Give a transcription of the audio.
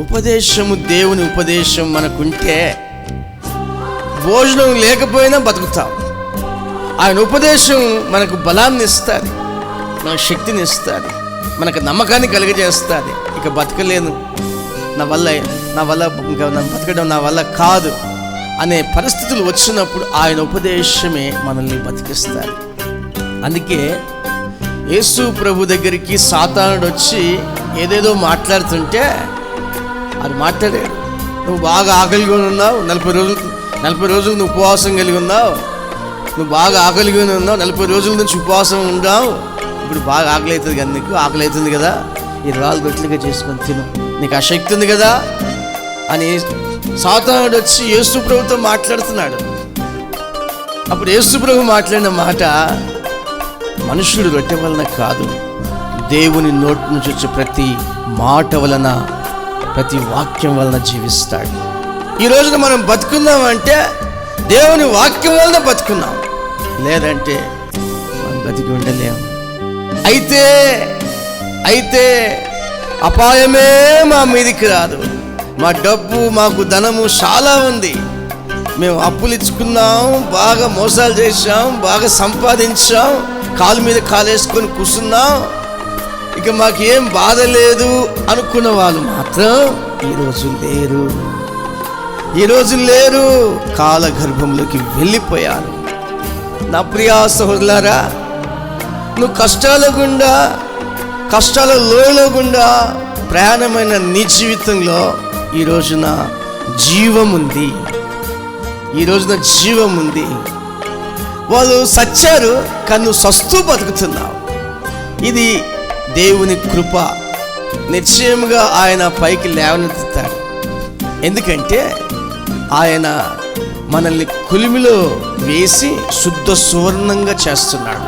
ఉపదేశము, దేవుని ఉపదేశం మనకుంటే భోజనం లేకపోయినా బతుకుతాం. ఆయన ఉపదేశం మనకు బలాన్ని ఇస్తుంది, మనకు శక్తిని ఇస్తుంది, మనకు నమ్మకాన్ని కలిగజేస్తుంది. ఇక బతకలేను, నా వల్ల ఇంకా బతకడం నా వల్ల కాదు అనే పరిస్థితులు వచ్చినప్పుడు ఆయన ఉపదేశమే మనల్ని బతికిస్తారు. అందుకే యేసు ప్రభు దగ్గరికి సాతానుడు వచ్చి ఏదేదో మాట్లాడుతుంటే అది మాట్లాడాడు. నువ్వు బాగా ఆకలిగా ఉన్నావు, 40 రోజులు నువ్వు ఉపవాసం కలిగి ఉన్నావు, నువ్వు బాగా ఆకలిగా ఉన్నావు, 40 రోజుల నుంచి ఉపవాసం ఉన్నావు, ఇప్పుడు బాగా ఆకలి అవుతుంది కదా, నీకు ఆకలి అవుతుంది కదా, ఈ రాళ్ళు గట్టిగా చేసుకొని తిను, నీకు ఆ శక్తి ఉంది కదా అని సాతానుడు వచ్చి యేసు ప్రభుతో మాట్లాడుతున్నాడు. అప్పుడు యేసు ప్రభు మాట్లాడిన మాట, మనుషుడు రొట్టె వలన కాదు, దేవుని నోటి నుంచి వచ్చే ప్రతి మాట వలన, ప్రతి వాక్యం వలన జీవిస్తాడు. ఈ రోజున మనం బతుకున్నామంటే దేవుని వాక్యం వలన బతుకున్నాం, లేదంటే మనం బతికి ఉండలేము. అయితే అపాయమే మా మీదికి రాదు. మా డబ్బు, మాకు ధనము చాలా ఉంది, మేము అప్పులు ఇచ్చుకున్నాం, బాగా మోసాలు చేసాం, బాగా సంపాదించాం, కాలు మీద కాలేసుకొని కూర్చున్నాం, ఇక మాకేం బాధ లేదు అనుకున్న వాళ్ళు మాత్రం ఈరోజు లేరు, కాలగర్భంలోకి వెళ్ళిపోయారు. నా ప్రియా సహోదరులారా, నువ్వు కష్టాల లోయలో గుండా ప్రయాణమైన నీ జీవితంలో ఈ రోజున జీవం ఉంది. వాళ్ళు సచ్చారు కానీ నువ్వు సస్తూ బతుకుతున్నావు. ఇది దేవుని కృప. నిశ్చయముగా ఆయన పైకి లేవనెత్తుతాడు. ఎందుకంటే ఆయన మనల్ని కులిమిలో వేసి శుద్ధ సువర్ణంగా చేస్తున్నాడు.